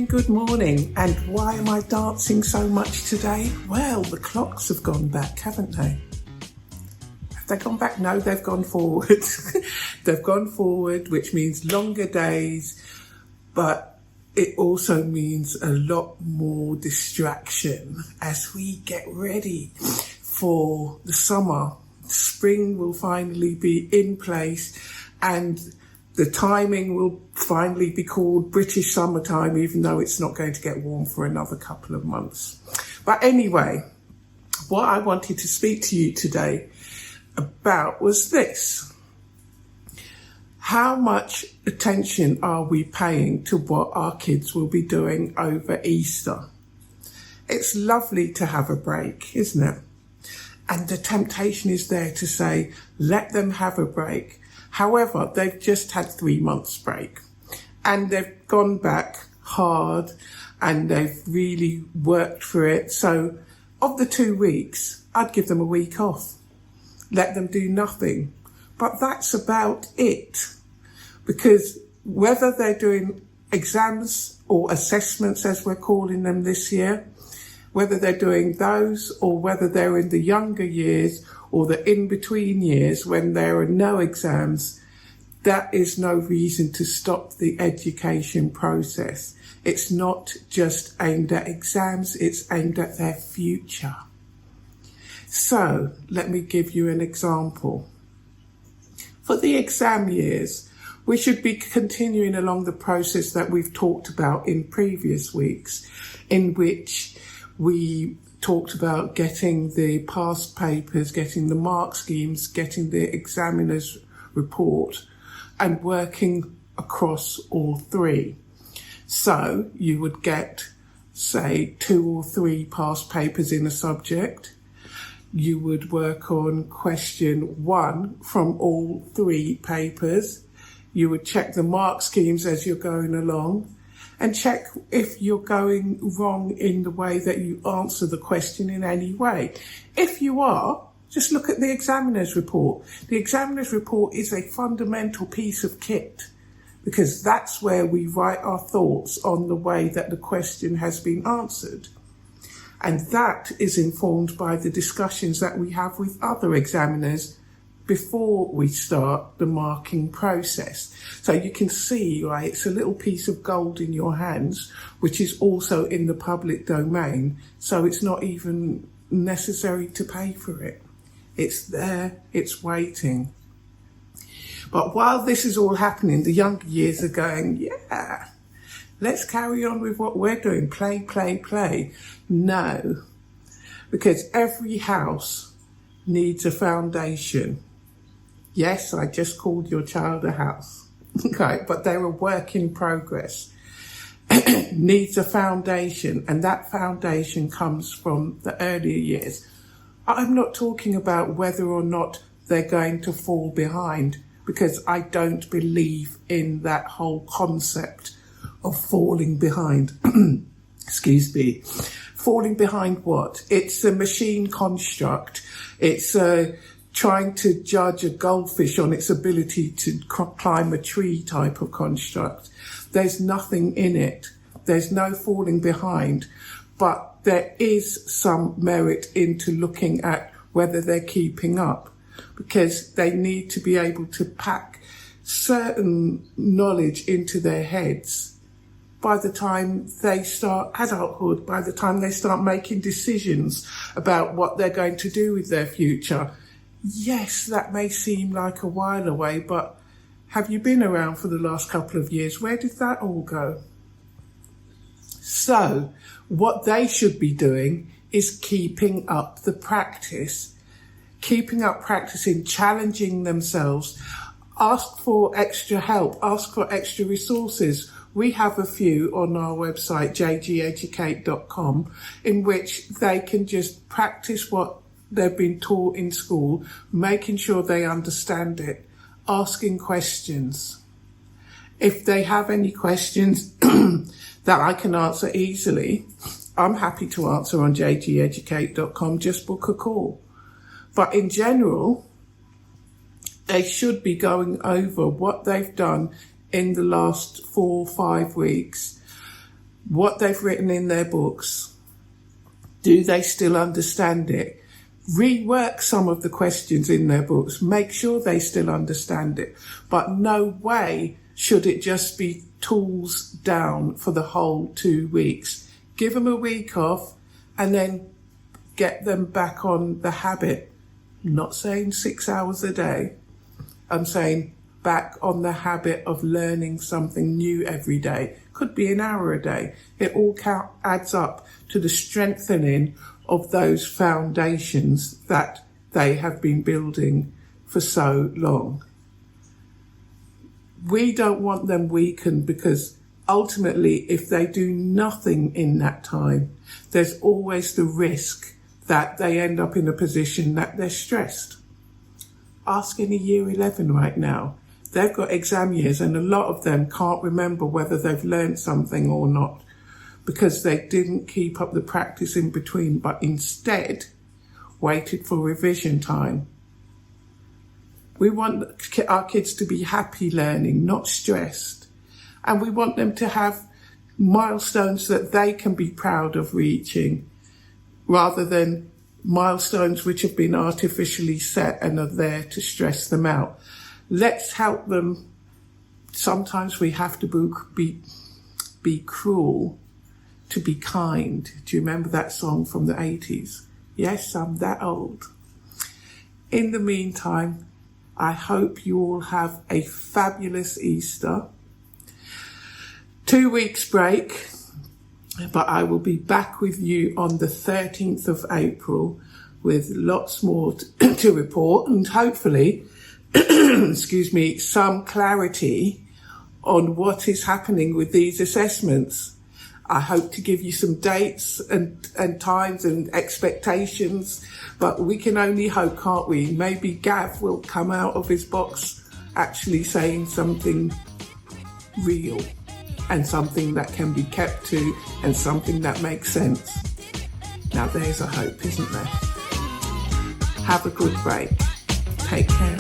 Good morning, and why am I dancing so much today? Well, the clocks have gone back, haven't they? Have they gone back? No, they've gone forward. They've gone forward, which means longer days, but it also means a lot more distraction as we get ready for the summer. Spring will finally be in place, and the timing will finally be called British summertime, even though it's not going to get warm for another couple of months. But anyway, what I wanted to speak to you today about was this. How much attention are we paying to what our kids will be doing over Easter? It's lovely to have a break, isn't it? And the temptation is there to say, let them have a break. However, they've just had 3 months break and they've gone back hard and they've really worked for it. So of the 2 weeks, I'd give them a week off, let them do nothing. But that's about it, because whether they're doing exams or assessments, as we're calling them this year, whether they're doing those or whether they're in the younger years or the in-between years when there are no exams, that is no reason to stop the education process. It's not just aimed at exams, it's aimed at their future. So let me give you an example. For the exam years, we should be continuing along the process that we've talked about in previous weeks, in which we talked about getting the past papers, getting the mark schemes, getting the examiner's report, and working across all three. So you would get, say, 2 or 3 past papers in a subject. You would work on question 1 from all 3 papers. You would check the mark schemes as you're going along, and check if you're going wrong in the way that you answer the question in any way. If you are, just look at the examiner's report. The examiner's report is a fundamental piece of kit, because that's where we write our thoughts on the way that the question has been answered. And that is informed by the discussions that we have with other examiners before we start the marking process. So you can see, right, it's a little piece of gold in your hands, which is also in the public domain. So it's not even necessary to pay for it. It's there, it's waiting. But while this is all happening, the younger years are going, yeah, let's carry on with what we're doing. Play, play, play. No, because every house needs a foundation. Yes, I just called your child a house. Okay, but they're a work in progress. Needs a foundation, and that foundation comes from the earlier years. I'm not talking about whether or not they're going to fall behind, because I don't believe in that whole concept of falling behind. Excuse me. Falling behind what? It's a machine construct. It's trying to judge a goldfish on its ability to climb a tree type of construct. There's nothing in it. There's no falling behind, but there is some merit into looking at whether they're keeping up, because they need to be able to pack certain knowledge into their heads by the time they start adulthood, by the time they start making decisions about what they're going to do with their future. Yes, that may seem like a while away, but have you been around for the last couple of years? Where did that all go? So what they should be doing is keeping up the practice, keeping up practicing, challenging themselves. Ask for extra help, ask for extra resources. We have a few on our website, jgeducate.com, in which they can just practice what they've been taught in school, making sure they understand it, asking questions. If they have any questions that I can answer easily, I'm happy to answer on jgeducate.com. Just book a call. But in general, they should be going over what they've done in the last 4 or 5 weeks, what they've written in their books. Do they still understand it? Rework some of the questions in their books. Make sure they still understand it. But no way should it just be tools down for the whole 2 weeks. Give them a week off and then get them back on the habit. I'm not saying 6 hours a day. I'm saying back on the habit of learning something new every day. Could be an hour a day. It all adds up to the strengthening of those foundations that they have been building for so long. We don't want them weakened, because ultimately, if they do nothing in that time, there's always the risk that they end up in a position that they're stressed. Ask any year 11 right now. They've got exam years and a lot of them can't remember whether they've learned something or not, because they didn't keep up the practice in between, but instead waited for revision time. We want our kids to be happy learning, not stressed. And we want them to have milestones that they can be proud of reaching, rather than milestones which have been artificially set and are there to stress them out. Let's help them. Sometimes we have to be cruel to be kind. Do you remember that song from the 80s? Yes, I'm that old. In the meantime, I hope you all have a fabulous Easter. 2 weeks break, but I will be back with you on the 13th of April with lots more to report, and hopefully, excuse me, some clarity on what is happening with these assessments. I hope to give you some dates and times and expectations, but we can only hope, can't we? Maybe Gav will come out of his box actually saying something real and something that can be kept to and something that makes sense. Now there's a hope, isn't there? Have a good break. Take care.